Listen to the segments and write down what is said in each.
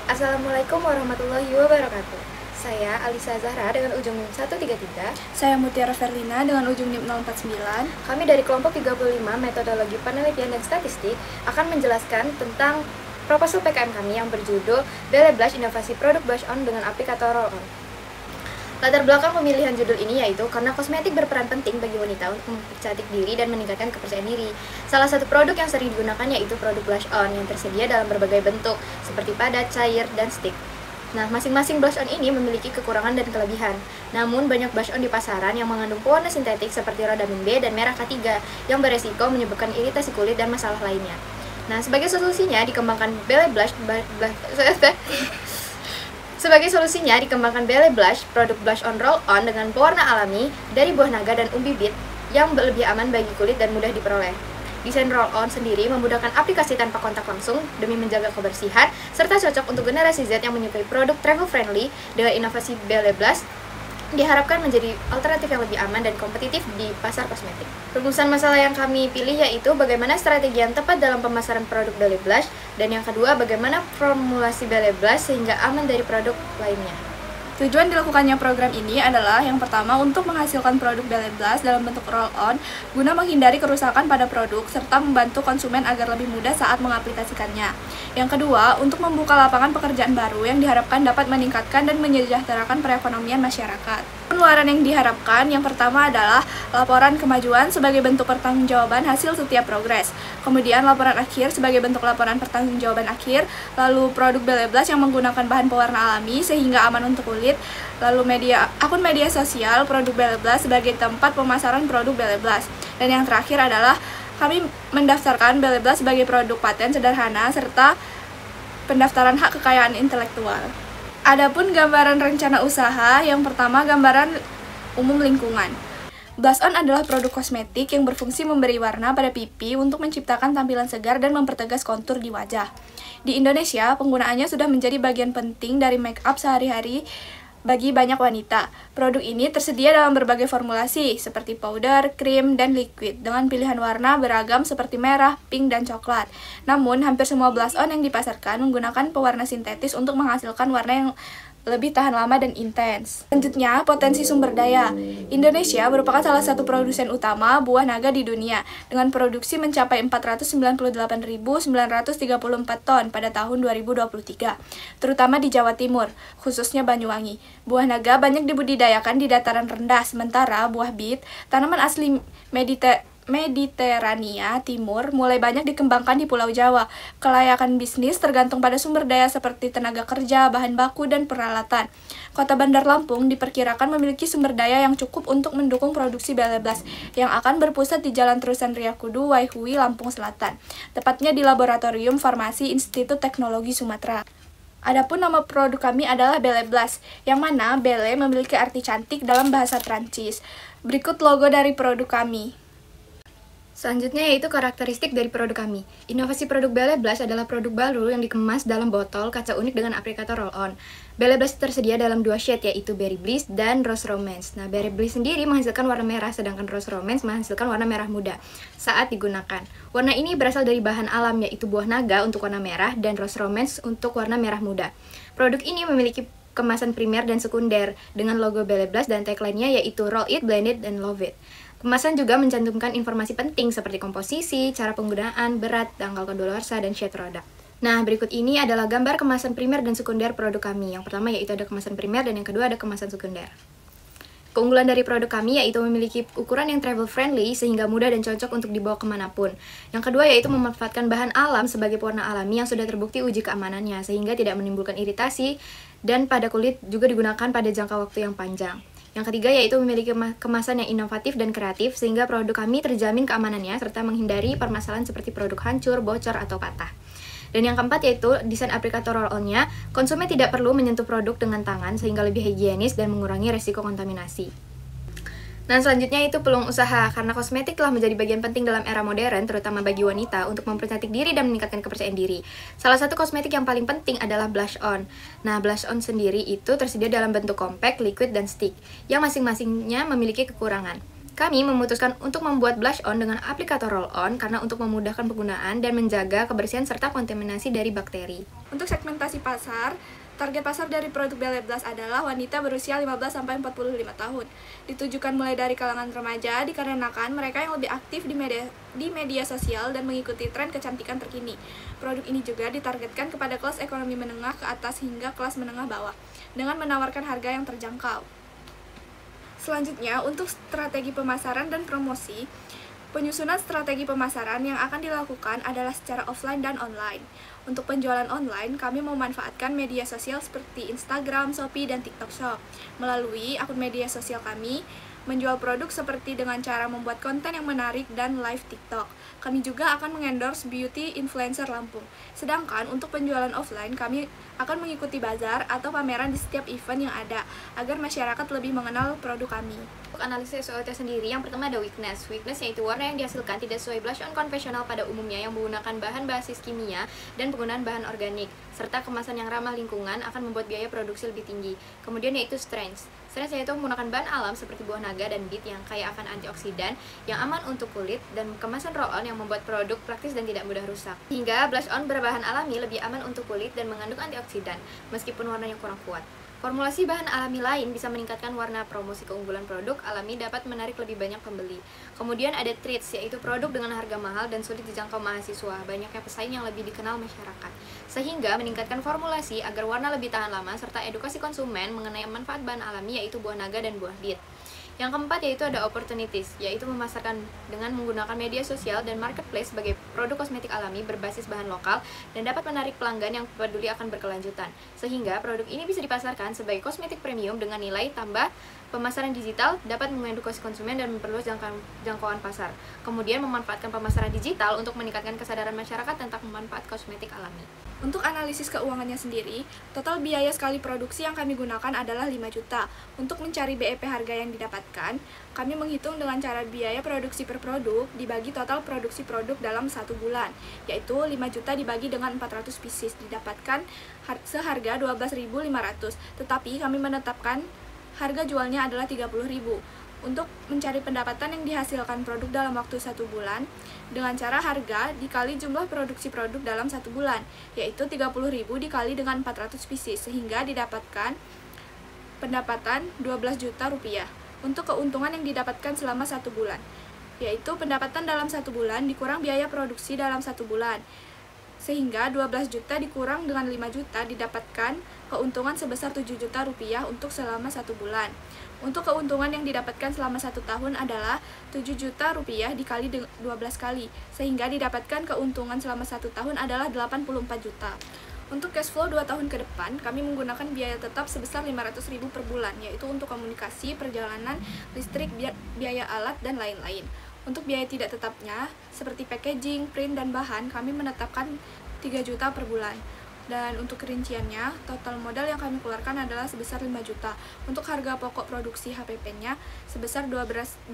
Assalamualaikum warahmatullahi wabarakatuh. Saya Alisa Zahra dengan ujung NIM 133. Saya Mutiara Verlina dengan ujung NIM 049. Kami dari kelompok 35 Metodologi Penelitian dan Statistik akan menjelaskan tentang proposal PKM kami yang berjudul Belle Blush Inovasi Produk Blush On dengan Aplikator Roll-On. Latar belakang pemilihan judul ini yaitu karena kosmetik berperan penting bagi wanita untuk mempercantik diri dan meningkatkan kepercayaan diri. Salah satu produk yang sering digunakan yaitu produk blush on yang tersedia dalam berbagai bentuk, seperti padat, cair, dan stick. Nah, masing-masing blush on ini memiliki kekurangan dan kelebihan. Namun, banyak blush on di pasaran yang mengandung pewarna sintetik seperti rodamin B dan merah K3 yang beresiko menyebabkan iritasi kulit dan masalah lainnya. Nah, sebagai solusinya dikembangkan Belle Blush produk blush on roll-on dengan pewarna alami dari buah naga dan umbi bit yang lebih aman bagi kulit dan mudah diperoleh. Desain roll-on sendiri memudahkan aplikasi tanpa kontak langsung demi menjaga kebersihan, serta cocok untuk generasi Z yang menyukai produk travel friendly. Dengan inovasi Belle Blush diharapkan menjadi alternatif yang lebih aman dan kompetitif di pasar kosmetik. Rumusan masalah yang kami pilih yaitu bagaimana strategi yang tepat dalam pemasaran produk Belle Blush, dan yang kedua bagaimana formulasi Belle Blush sehingga aman dari produk lainnya. Tujuan dilakukannya program ini adalah yang pertama untuk menghasilkan produk Belle Blush dalam bentuk roll-on guna menghindari kerusakan pada produk serta membantu konsumen agar lebih mudah saat mengaplikasikannya. Yang kedua, untuk membuka lapangan pekerjaan baru yang diharapkan dapat meningkatkan dan menyejahterakan perekonomian masyarakat. Pengeluaran yang diharapkan yang pertama adalah laporan kemajuan sebagai bentuk pertanggungjawaban hasil setiap progres. Kemudian laporan akhir sebagai bentuk laporan pertanggungjawaban akhir. Lalu produk Belle Blush yang menggunakan bahan pewarna alami sehingga aman untuk kulit. Lalu akun media sosial produk Belle Blush sebagai tempat pemasaran produk Belle Blush. Dan yang terakhir adalah kami mendaftarkan Belle Blush sebagai produk paten sederhana serta pendaftaran hak kekayaan intelektual. Adapun gambaran rencana usaha, yang pertama gambaran umum lingkungan. Blush on adalah produk kosmetik yang berfungsi memberi warna pada pipi untuk menciptakan tampilan segar dan mempertegas kontur di wajah. Di Indonesia, penggunaannya sudah menjadi bagian penting dari make up sehari-hari bagi banyak wanita. Produk ini tersedia dalam berbagai formulasi seperti powder, krim, dan liquid dengan pilihan warna beragam seperti merah, pink, dan coklat. Namun, hampir semua blush on yang dipasarkan menggunakan pewarna sintetis untuk menghasilkan warna yang lebih tahan lama dan intens. Selanjutnya, potensi sumber daya. Indonesia merupakan salah satu produsen utama buah naga di dunia, dengan produksi mencapai 498.934 ton pada tahun 2023, terutama di Jawa Timur, khususnya Banyuwangi. Buah naga banyak dibudidayakan di dataran rendah, sementara buah bit, tanaman asli Mediterania Timur, mulai banyak dikembangkan di Pulau Jawa. Kelayakan bisnis tergantung pada sumber daya seperti tenaga kerja, bahan baku, dan peralatan. Kota Bandar Lampung diperkirakan memiliki sumber daya yang cukup untuk mendukung produksi Belle Blush yang akan berpusat di Jalan Terusan Riyakudu, Waihui, Lampung Selatan, tepatnya di Laboratorium Farmasi Institut Teknologi Sumatera. Adapun nama produk kami adalah Belle Blush, yang mana Belle memiliki arti cantik dalam bahasa Prancis. Berikut logo dari produk kami. Selanjutnya yaitu karakteristik dari produk kami. Inovasi produk Belle Blush adalah produk baru yang dikemas dalam botol kaca unik dengan aplikator roll-on. Belle Blush tersedia dalam dua shade yaitu Berry Bliss dan Rose Romance. Nah, Berry Bliss sendiri menghasilkan warna merah sedangkan Rose Romance menghasilkan warna merah muda saat digunakan. Warna ini berasal dari bahan alam yaitu buah naga untuk warna merah dan Rose Romance untuk warna merah muda. Produk ini memiliki kemasan primer dan sekunder dengan logo Belle Blush dan tagline-nya yaitu Roll It, Blend It, dan Love It. Kemasan juga mencantumkan informasi penting seperti komposisi, cara penggunaan, berat, tanggal kadaluarsa, dan shade produk. Nah, berikut ini adalah gambar kemasan primer dan sekunder produk kami. Yang pertama yaitu ada kemasan primer dan yang kedua ada kemasan sekunder. Keunggulan dari produk kami yaitu memiliki ukuran yang travel friendly sehingga mudah dan cocok untuk dibawa kemanapun. Yang kedua yaitu memanfaatkan bahan alam sebagai pewarna alami yang sudah terbukti uji keamanannya sehingga tidak menimbulkan iritasi dan pada kulit juga digunakan pada jangka waktu yang panjang. Yang ketiga yaitu memiliki kemasan yang inovatif dan kreatif sehingga produk kami terjamin keamanannya serta menghindari permasalahan seperti produk hancur, bocor, atau patah. Dan yang keempat yaitu desain aplikator roll-on-nya, konsumen tidak perlu menyentuh produk dengan tangan sehingga lebih higienis dan mengurangi resiko kontaminasi. Dan selanjutnya itu peluang usaha, karena kosmetik telah menjadi bagian penting dalam era modern, terutama bagi wanita, untuk mempercantik diri dan meningkatkan kepercayaan diri. Salah satu kosmetik yang paling penting adalah blush on. Nah, blush on sendiri itu tersedia dalam bentuk compact, liquid, dan stick, yang masing-masingnya memiliki kekurangan. Kami memutuskan untuk membuat blush on dengan aplikator roll-on karena untuk memudahkan penggunaan dan menjaga kebersihan serta kontaminasi dari bakteri. Untuk segmentasi pasar, target pasar dari produk Belle Blush adalah wanita berusia 15-45 tahun. Ditujukan mulai dari kalangan remaja dikarenakan mereka yang lebih aktif di media sosial dan mengikuti tren kecantikan terkini. Produk ini juga ditargetkan kepada kelas ekonomi menengah ke atas hingga kelas menengah bawah dengan menawarkan harga yang terjangkau. Selanjutnya, untuk strategi pemasaran dan promosi, penyusunan strategi pemasaran yang akan dilakukan adalah secara offline dan online. Untuk penjualan online, kami memanfaatkan media sosial seperti Instagram, Shopee, dan TikTok Shop. Melalui akun media sosial kami, menjual produk seperti dengan cara membuat konten yang menarik dan live TikTok. Kami juga akan mengendorse beauty influencer Lampung. Sedangkan untuk penjualan offline, kami akan mengikuti bazar atau pameran di setiap event yang ada, agar masyarakat lebih mengenal produk kami. Untuk analisis SWOT sendiri, yang pertama ada weakness. Weakness yaitu warna yang dihasilkan tidak sesuai blush on konvensional pada umumnya yang menggunakan bahan basis kimia dan penggunaan bahan organik, serta kemasan yang ramah lingkungan akan membuat biaya produksi lebih tinggi. Kemudian yaitu strengths. Strengths yaitu menggunakan bahan alam seperti buah naga dan beet yang kaya akan antioksidan, yang aman untuk kulit, dan kemasan roll-on yang membuat produk praktis dan tidak mudah rusak. Hingga blush on berbahan alami lebih aman untuk kulit dan mengandung antioksidan, meskipun warnanya kurang kuat. Formulasi bahan alami lain bisa meningkatkan warna. Promosi keunggulan produk alami dapat menarik lebih banyak pembeli. Kemudian ada treats, yaitu produk dengan harga mahal dan sulit dijangkau mahasiswa, banyaknya pesaing yang lebih dikenal masyarakat, sehingga meningkatkan formulasi agar warna lebih tahan lama, serta edukasi konsumen mengenai manfaat bahan alami yaitu buah naga dan buah beet. Yang keempat yaitu ada opportunities, yaitu memasarkan dengan menggunakan media sosial dan marketplace sebagai produk kosmetik alami berbasis bahan lokal dan dapat menarik pelanggan yang peduli akan berkelanjutan, sehingga produk ini bisa dipasarkan sebagai kosmetik premium dengan nilai tambah. Pemasaran digital dapat mengedukasi konsumen dan memperluas jangkauan pasar. Kemudian memanfaatkan pemasaran digital untuk meningkatkan kesadaran masyarakat tentang manfaat kosmetik alami. Untuk analisis keuangannya sendiri, total biaya sekali produksi yang kami gunakan adalah 5 juta. Untuk mencari BEP harga yang didapatkan, kami menghitung dengan cara biaya produksi per produk dibagi total produksi produk dalam 1 bulan, yaitu 5 juta dibagi dengan 400 pieces, didapatkan seharga 12.500, tetapi kami menetapkan harga jualnya adalah 30.000. Untuk mencari pendapatan yang dihasilkan produk dalam waktu 1 bulan dengan cara harga dikali jumlah produksi produk dalam 1 bulan, yaitu 30.000 dikali dengan 400 pieces, sehingga didapatkan pendapatan 12 juta rupiah. Untuk keuntungan yang didapatkan selama 1 bulan, yaitu pendapatan dalam 1 bulan dikurang biaya produksi dalam 1 bulan, sehingga 12 juta dikurang dengan 5 juta didapatkan keuntungan sebesar 7 juta rupiah untuk selama 1 bulan. Untuk keuntungan yang didapatkan selama 1 tahun adalah 7 juta rupiah dikali 12 kali, sehingga didapatkan keuntungan selama 1 tahun adalah 84 juta. Untuk cash flow 2 tahun ke depan, kami menggunakan biaya tetap sebesar 500.000 per bulan, yaitu untuk komunikasi, perjalanan, listrik, biaya alat, dan lain-lain. Untuk biaya tidak tetapnya, seperti packaging, print, dan bahan, kami menetapkan 3 juta per bulan. Dan untuk kerinciannya, total modal yang kami keluarkan adalah sebesar 5 juta. Untuk harga pokok produksi HPP-nya sebesar 12.500.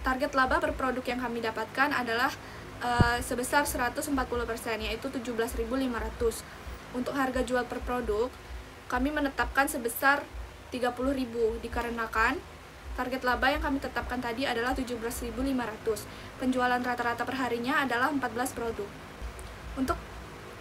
Target laba per produk yang kami dapatkan adalah sebesar 140%, yaitu 17.500. Untuk harga jual per produk, kami menetapkan sebesar 30.000 dikarenakan target laba yang kami tetapkan tadi adalah 17.500. Penjualan rata-rata perharinya adalah 14 produk. Untuk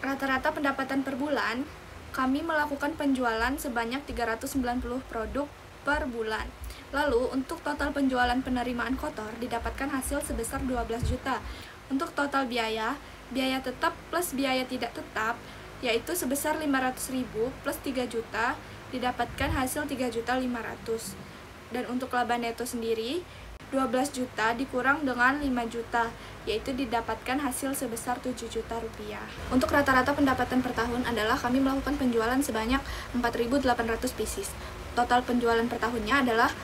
rata-rata pendapatan per bulan, kami melakukan penjualan sebanyak 390 produk per bulan. Lalu, untuk total penjualan penerimaan kotor didapatkan hasil sebesar 12 juta. Untuk total biaya tetap plus biaya tidak tetap, yaitu sebesar 500.000 plus 3 juta, didapatkan hasil 3.500.000. Dan untuk laba neto sendiri, 12 juta dikurang dengan 5 juta, yaitu didapatkan hasil sebesar 7 juta rupiah. Untuk rata-rata pendapatan per tahun adalah kami melakukan penjualan sebanyak 4.800 pieces. Total penjualan per tahunnya adalah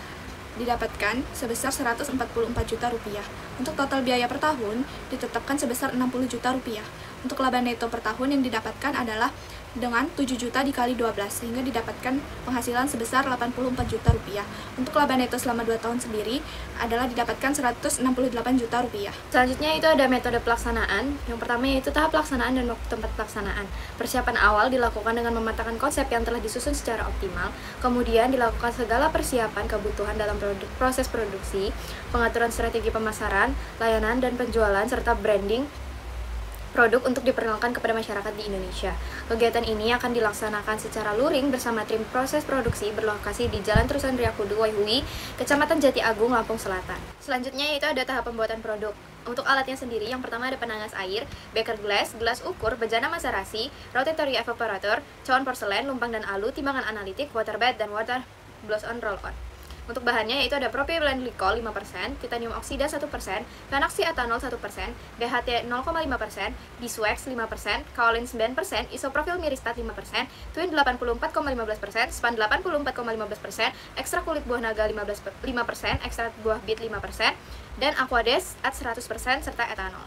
didapatkan sebesar 144 juta rupiah. Untuk total biaya per tahun ditetapkan sebesar 60 juta rupiah. Untuk laba neto per tahun yang didapatkan adalah dengan 7 juta dikali 12 sehingga didapatkan penghasilan sebesar 84 juta rupiah. Untuk laba neto selama 2 tahun sendiri adalah didapatkan 168 juta rupiah. Selanjutnya itu ada metode pelaksanaan. Yang pertama yaitu tahap pelaksanaan dan waktu tempat pelaksanaan. Persiapan awal dilakukan dengan mematangkan konsep yang telah disusun secara optimal. Kemudian dilakukan segala persiapan kebutuhan dalam proses produksi, pengaturan strategi pemasaran, layanan dan penjualan serta branding produk untuk diperkenalkan kepada masyarakat di Indonesia. Kegiatan ini akan dilaksanakan secara luring bersama tim proses produksi berlokasi di Jalan Terusan Riyakudu, Waihui, Kecamatan Jati Agung, Lampung Selatan. Selanjutnya yaitu ada tahap pembuatan produk. Untuk alatnya sendiri, yang pertama ada penanas air, beker glass, gelas ukur, bejana maserasi, rotatory evaporator, cawan porselen, lumpang dan alu, timbangan analitik, water bed, dan water blows on roll on. Untuk bahannya yaitu ada propylene glycol 5%, titanium oksida 1%, Panaxi etanol 1%, BHT 0,5%, beeswax 5%, kaolin 9%, isopropyl miristat 5%, twin 84,15%, span 84,15%, ekstrak kulit buah naga 5%, ekstrak buah bit 5%, dan aquades at 100% serta etanol.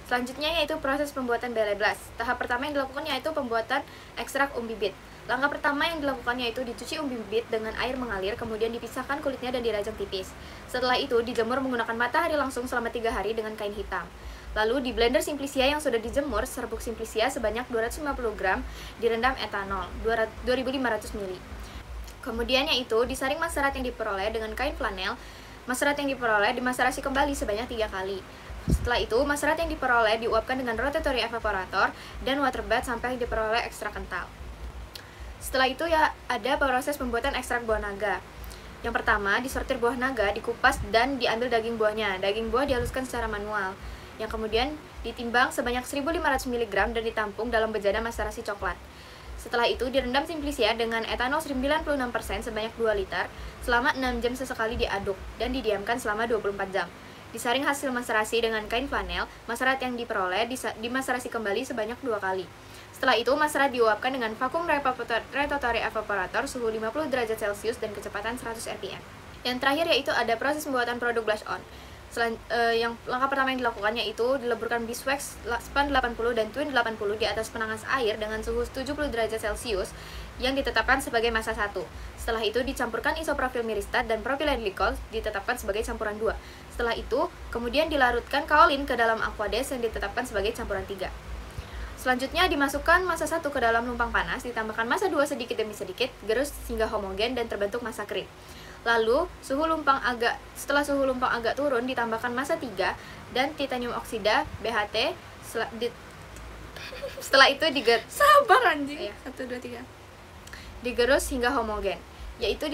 Selanjutnya yaitu proses pembuatan bele blast. Tahap pertama yang dilakukan yaitu pembuatan ekstrak umbi bit. Langkah pertama yang dilakukan yaitu dicuci umbi bit dengan air mengalir, kemudian dipisahkan kulitnya dan dirajang tipis. Setelah itu dijemur menggunakan matahari langsung selama 3 hari dengan kain hitam. Lalu di blender Simplicia yang sudah dijemur, serbuk Simplicia sebanyak 250 gram direndam etanol 2500 ml. Kemudian yaitu disaring maserat yang diperoleh dengan kain flanel. Maserat yang diperoleh dimaserasi kembali sebanyak 3 kali. Setelah itu, maserat yang diperoleh diuapkan dengan rotatory evaporator dan water bath sampai diperoleh ekstrak kental. Setelah itu ya ada proses pembuatan ekstrak buah naga. Yang pertama, disortir buah naga, dikupas dan diambil daging buahnya. Daging buah dihaluskan secara manual. Yang kemudian ditimbang sebanyak 1500 mg dan ditampung dalam bejana maserasi coklat. Setelah itu direndam Simplicia dengan etanol 96% sebanyak 2 liter selama 6 jam sesekali diaduk dan didiamkan selama 24 jam. Disaring hasil maserasi dengan kain flanel, maserat yang diperoleh dimaserasi kembali sebanyak 2 kali. Setelah itu, maserat diuapkan dengan vakum rotatory evaporator suhu 50 derajat Celcius dan kecepatan 100 rpm. Yang terakhir yaitu ada proses pembuatan produk blush on. Yang langkah pertama yang dilakukannya itu dileburkan beeswax span 80 dan twin 80 di atas penanas air dengan suhu 70 derajat Celcius yang ditetapkan sebagai massa 1. Setelah itu dicampurkan isopropyl miristat dan propylene glycol ditetapkan sebagai campuran 2. Setelah itu kemudian dilarutkan kaolin ke dalam aquades yang ditetapkan sebagai campuran 3. Selanjutnya dimasukkan massa 1 ke dalam lumpang panas, ditambahkan massa 2 sedikit demi sedikit, gerus hingga homogen dan terbentuk massa krim. Lalu, setelah suhu lumpang agak turun, ditambahkan massa 3 dan titanium oksida BHT. Setelah itu Sabar anjing. 1 2 3. Digerus hingga homogen. Yaitu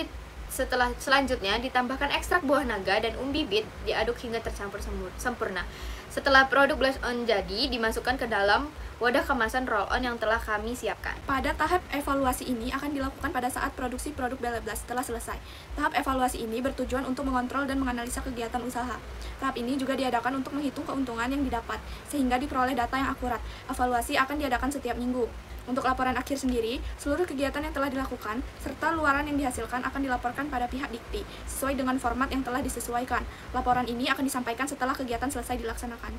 selanjutnya ditambahkan ekstrak buah naga dan umbi bit, diaduk hingga tercampur sempurna. Setelah produk blush on jadi, dimasukkan ke dalam wadah kemasan roll on yang telah kami siapkan. Pada tahap evaluasi ini akan dilakukan pada saat produksi produk Bele Blast telah selesai. Tahap evaluasi ini bertujuan untuk mengontrol dan menganalisa kegiatan usaha. Tahap ini juga diadakan untuk menghitung keuntungan yang didapat, sehingga diperoleh data yang akurat. Evaluasi akan diadakan setiap minggu. Untuk laporan akhir sendiri, seluruh kegiatan yang telah dilakukan, serta luaran yang dihasilkan akan dilaporkan pada pihak Dikti, sesuai dengan format yang telah disesuaikan. Laporan ini akan disampaikan setelah kegiatan selesai dilaksanakan.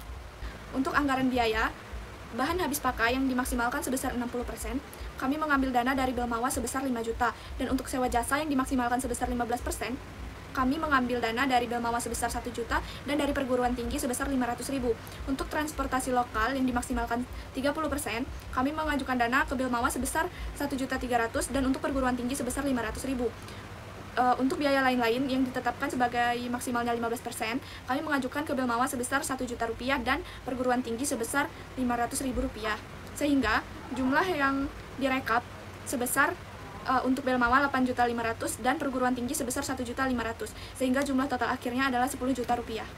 Untuk anggaran biaya, bahan habis pakai yang dimaksimalkan sebesar 60%, kami mengambil dana dari Belmawa sebesar 5 juta, dan untuk sewa jasa yang dimaksimalkan sebesar 15%, kami mengambil dana dari Belmawa sebesar 1 juta dan dari perguruan tinggi sebesar 500.000. Untuk transportasi lokal yang dimaksimalkan 30%, kami mengajukan dana ke Belmawa sebesar 1.300.000 dan untuk perguruan tinggi sebesar 500.000. Untuk biaya lain-lain yang ditetapkan sebagai maksimalnya 15%, kami mengajukan ke Belmawa sebesar 1 juta rupiah dan perguruan tinggi sebesar 500.000 rupiah. Sehingga jumlah yang direkap sebesar untuk Belmawa 8.500.000 dan perguruan tinggi sebesar 1.500.000, sehingga jumlah total akhirnya adalah 10 juta rupiah.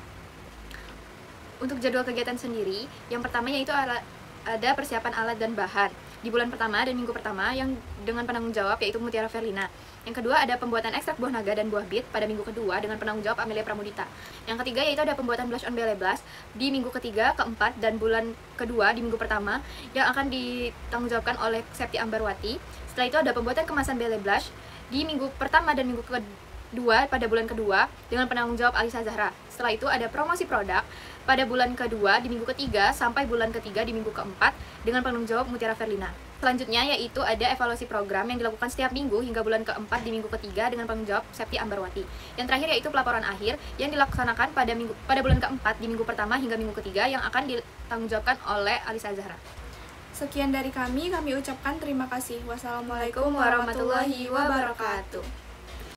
Untuk jadwal kegiatan sendiri, yang pertama yaitu ada persiapan alat dan bahan di bulan pertama dan minggu pertama yang dengan penanggung jawab yaitu Mutiara Verlina. Yang kedua ada pembuatan ekstrak buah naga dan buah bit pada minggu kedua dengan penanggung jawab Amelia Pramudita. Yang ketiga yaitu ada pembuatan blush on Bele Blast di minggu ketiga, keempat, dan bulan kedua di minggu pertama yang akan ditanggung jawabkan oleh Septi Ambarwati. Setelah itu ada pembuatan kemasan Bele Blush di minggu pertama dan minggu kedua pada bulan kedua dengan penanggung jawab Alisa Zahra. Setelah itu ada promosi produk pada bulan kedua di minggu ketiga sampai bulan ketiga di minggu keempat dengan penanggung jawab Mutiara Verlina. Selanjutnya yaitu ada evaluasi program yang dilakukan setiap minggu hingga bulan keempat di minggu ketiga dengan penanggung jawab Septi Ambarwati. Yang terakhir yaitu pelaporan akhir yang dilaksanakan pada bulan keempat di minggu pertama hingga minggu ketiga yang akan ditanggungjawabkan oleh Alisa Zahra. Sekian dari kami ucapkan terima kasih. Wassalamualaikum Assalamualaikum warahmatullahi wabarakatuh.